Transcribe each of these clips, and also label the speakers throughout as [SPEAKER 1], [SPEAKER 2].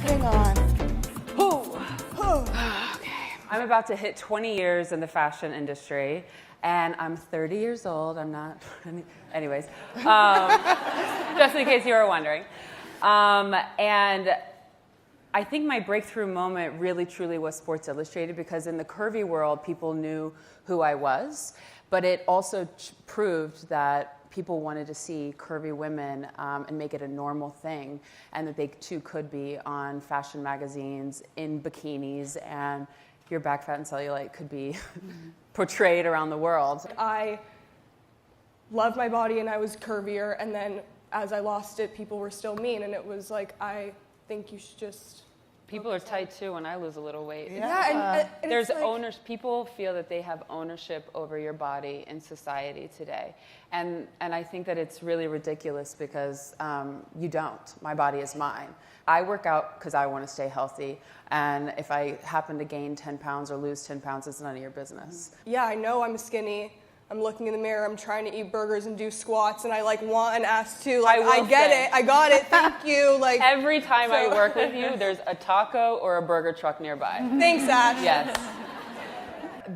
[SPEAKER 1] Hang on.
[SPEAKER 2] Okay. I'm about to hit 20 years in the fashion industry, and I'm 30 years old. I'm not, anyways, just in case you were wondering. And I think my breakthrough moment really truly was Sports Illustrated, because in the curvy world, people knew who I was, but it also proved that people wanted to see curvy women and make it a normal thing, and that they too could be on fashion magazines in bikinis, and your back fat and cellulite could be portrayed around the world.
[SPEAKER 3] I loved my body and I was curvier, and then as I lost it, people were still mean, and it was like, I think you should just...
[SPEAKER 2] People are tight too when I lose a little weight.
[SPEAKER 3] Yeah, and
[SPEAKER 2] there's
[SPEAKER 3] like,
[SPEAKER 2] owners. People feel that they have ownership over your body in society today, and I think that it's really ridiculous, because you don't. My body is mine. I work out because I want to stay healthy, and if I happen to gain 10 pounds or lose 10 pounds, it's none of your business.
[SPEAKER 3] Yeah, I know I'm skinny. I'm looking in the mirror, I'm trying to eat burgers and do squats, and I like want an ass too. Like, I get it, I got it, thank you. Like,
[SPEAKER 2] every time I work with you, there's a taco or a burger truck nearby.
[SPEAKER 3] Thanks, Ash.
[SPEAKER 2] Yes.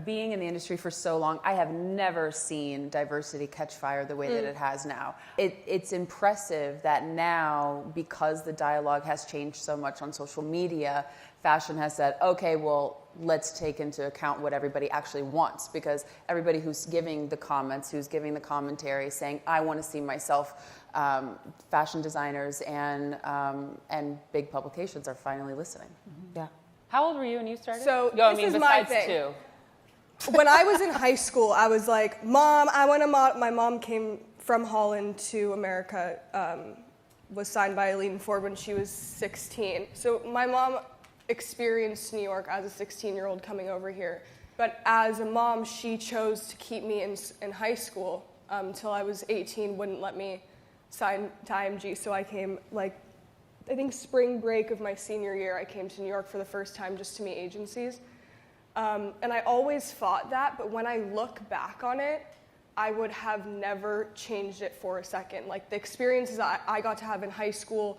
[SPEAKER 2] Being in the industry for so long, I have never seen diversity catch fire the way that it has now. It's impressive that now, because the dialogue has changed so much on social media, fashion has said, okay, well, let's take into account what everybody actually wants, because everybody who's giving the comments, who's giving the commentary, saying, I want to see myself, fashion designers and big publications are finally listening.
[SPEAKER 1] Mm-hmm. Yeah.
[SPEAKER 2] How old were you when you started?
[SPEAKER 3] So this is my thing.
[SPEAKER 2] Two.
[SPEAKER 3] When I was in high school, I was like, Mom, I want to model. My mom came from Holland to America, was signed by Eileen Ford when she was 16. So my mom experienced New York as a 16-year-old coming over here. But as a mom, she chose to keep me in high school until I was 18, wouldn't let me sign to IMG. So I came, like, I think spring break of my senior year, I came to New York for the first time just to meet agencies. And I always fought that, but when I look back on it, I would have never changed it for a second. Like, the experiences I got to have in high school,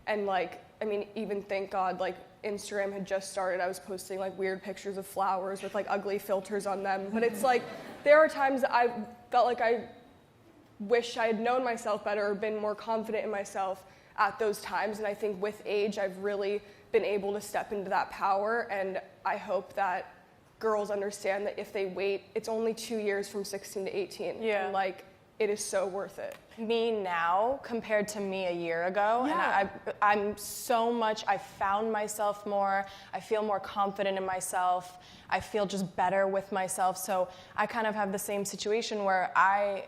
[SPEAKER 3] and like, I mean, even thank God, like, Instagram had just started. I was posting like weird pictures of flowers with like ugly filters on them. But it's like, there are times that I felt like I wish I had known myself better or been more confident in myself at those times. And I think with age, I've really been able to step into that power. And I hope that girls understand that if they wait, it's only 2 years from 16 to 18.
[SPEAKER 4] Yeah.
[SPEAKER 3] And like, it is so worth it.
[SPEAKER 4] Me now compared to me a year ago,
[SPEAKER 3] Yeah.
[SPEAKER 4] and I'm so much, I found myself more, I feel more confident in myself, I feel just better with myself. So I kind of have the same situation where I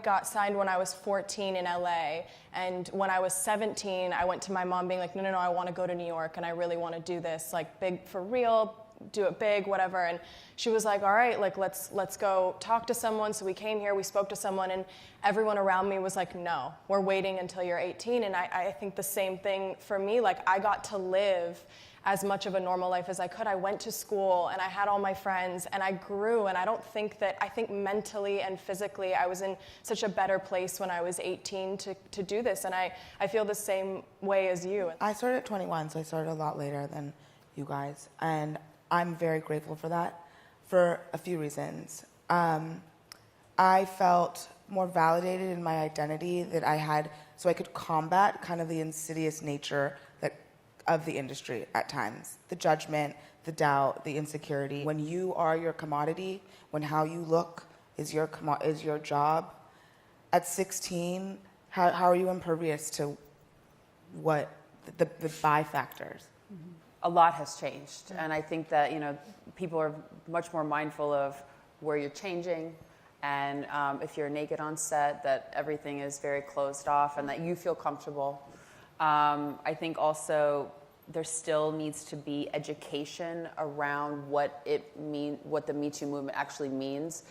[SPEAKER 4] got signed when I was 14 in LA, and when I was 17, I went to my mom being like, no, I want to go to New York, and I really want to do this, like, big for real, do it big, whatever. And she was like, all right, like, let's go talk to someone. So we came here, we spoke to someone, and everyone around me was like, no, we're waiting until you're 18. And I think the same thing for me. Like, I got to live as much of a normal life as I could. I went to school and I had all my friends and I grew, and I think mentally and physically I was in such a better place when I was 18 to do this. And I feel the same way as you.
[SPEAKER 1] I started at 21, so I started a lot later than you guys. And I'm very grateful for that for a few reasons. I felt more validated in my identity that I had, so I could combat kind of the insidious nature of the industry at times. The judgment, the doubt, the insecurity. When you are your commodity, when how you look is your job, at 16, how are you impervious to what the buy factors?
[SPEAKER 2] A lot has changed, and I think that people are much more mindful of where you're changing, and if you're naked on set, that everything is very closed off and that you feel comfortable. I think also there still needs to be education around what the MeToo movement actually means,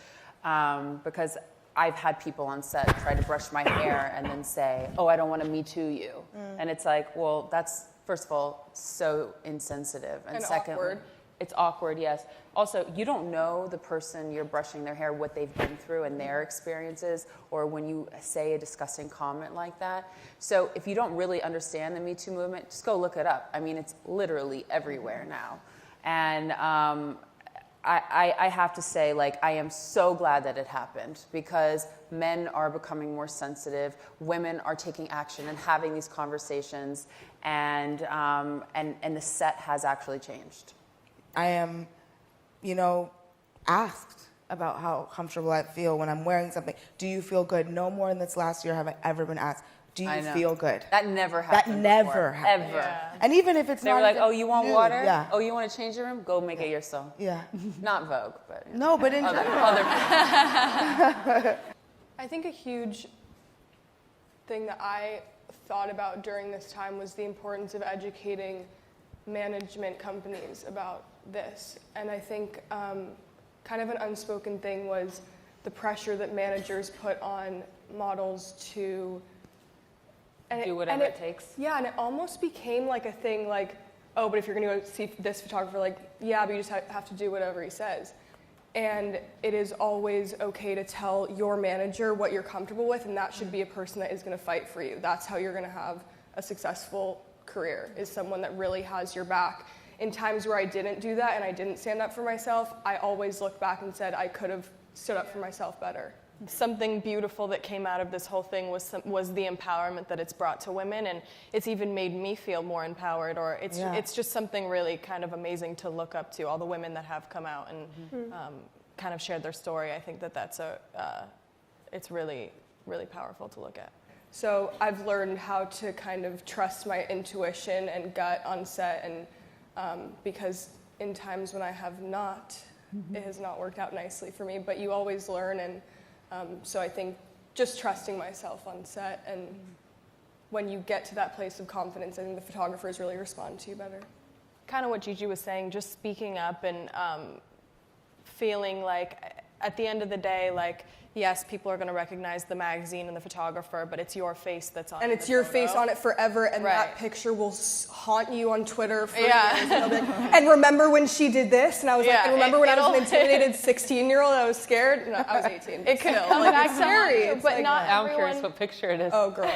[SPEAKER 2] because I've had people on set try to brush my hair and then say, "Oh, I don't want to MeToo you," and it's like, well, that's, first of all, so insensitive, and second,
[SPEAKER 3] awkward.
[SPEAKER 2] It's awkward, yes. Also, you don't know the person you're brushing their hair, what they've been through and their experiences, or when you say a disgusting comment like that. So if you don't really understand the Me Too movement, just go look it up. I mean, it's literally everywhere now. And I have to say, like, I am so glad that it happened, because men are becoming more sensitive, women are taking action and having these conversations, and the set has actually changed.
[SPEAKER 1] I am, asked about how comfortable I feel when I'm wearing something. Do you feel good? No more in this last year have I ever been asked, do you feel good?
[SPEAKER 2] That never happened.
[SPEAKER 1] That never happened.
[SPEAKER 2] Ever.
[SPEAKER 4] Yeah.
[SPEAKER 1] And even if it's
[SPEAKER 2] They
[SPEAKER 1] not
[SPEAKER 2] were like,
[SPEAKER 1] even
[SPEAKER 2] oh, you want
[SPEAKER 1] nude,
[SPEAKER 2] water?
[SPEAKER 1] Yeah.
[SPEAKER 2] Oh, you want to change your room? Go make it yourself.
[SPEAKER 1] Yeah.
[SPEAKER 2] Not Vogue, but
[SPEAKER 1] No, but in general.
[SPEAKER 3] I think a huge thing that I thought about during this time was the importance of educating management companies about this. And I think kind of an unspoken thing was the pressure that managers put on models to
[SPEAKER 2] do whatever it takes.
[SPEAKER 3] Yeah, and it almost became like a thing like, oh, but if you're going to go see this photographer, like, yeah, but you just have to do whatever he says. And it is always okay to tell your manager what you're comfortable with, and that should be a person that is going to fight for you. That's how you're going to have a successful career, is someone that really has your back. In times where I didn't do that and I didn't stand up for myself, I always looked back and said I could have stood up for myself better.
[SPEAKER 4] Something beautiful that came out of this whole thing was the empowerment that it's brought to women, and it's even made me feel more empowered. Or it's just something really kind of amazing to look up to. All the women that have come out and kind of shared their story. I think that's it's really, really powerful to look at.
[SPEAKER 3] So I've learned how to kind of trust my intuition and gut on set, and because in times when I have not, it has not worked out nicely for me. But you always learn, and so I think just trusting myself on set, and when you get to that place of confidence, I think the photographers really respond to you better.
[SPEAKER 4] Kind of what Gigi was saying, just speaking up and feeling like at the end of the day, like, yes, people are going to recognize the magazine and the photographer, but it's your face that's on it.
[SPEAKER 3] And it's your face on it forever, and that picture will haunt you on Twitter for years. And remember when she did this? And I was like, and remember when I was an intimidated 16-year-old, I was scared? No, I was 18.
[SPEAKER 4] It could come back
[SPEAKER 3] it's scary.
[SPEAKER 4] but
[SPEAKER 3] like,
[SPEAKER 4] not
[SPEAKER 2] I'm
[SPEAKER 4] everyone,
[SPEAKER 2] curious what picture it is.
[SPEAKER 3] Oh, girl.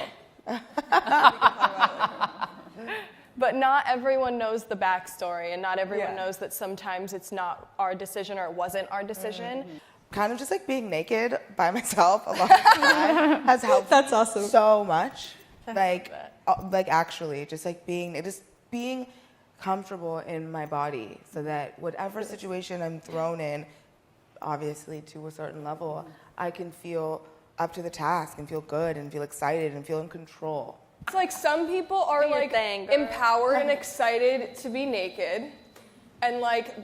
[SPEAKER 4] But not everyone knows the backstory, and not everyone knows that sometimes it's not our decision, or it wasn't our decision.
[SPEAKER 1] Kind of just like being naked by myself a lot of the time has helped.
[SPEAKER 3] That's awesome.
[SPEAKER 1] So much. Like actually, just like being comfortable in my body, so that whatever situation I'm thrown in, obviously to a certain level, I can feel up to the task and feel good and feel excited and feel in control.
[SPEAKER 3] It's like some people are like empowered and excited to be naked, and like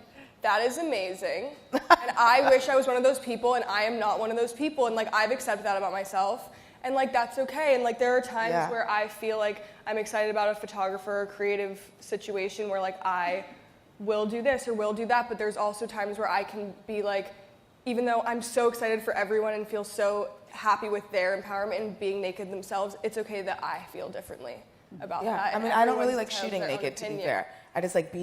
[SPEAKER 3] that is amazing. And I wish I was one of those people, and I am not one of those people, and like I've accepted that about myself, and like that's okay. And like there are times where I feel like I'm excited about a photographer or creative situation where like I will do this or will do that, but there's also times where I can be like, even though I'm so excited for everyone and feel so happy with their empowerment and being naked themselves, it's okay that I feel differently about that.
[SPEAKER 1] I mean, I don't really like shooting naked, to be fair. I just like being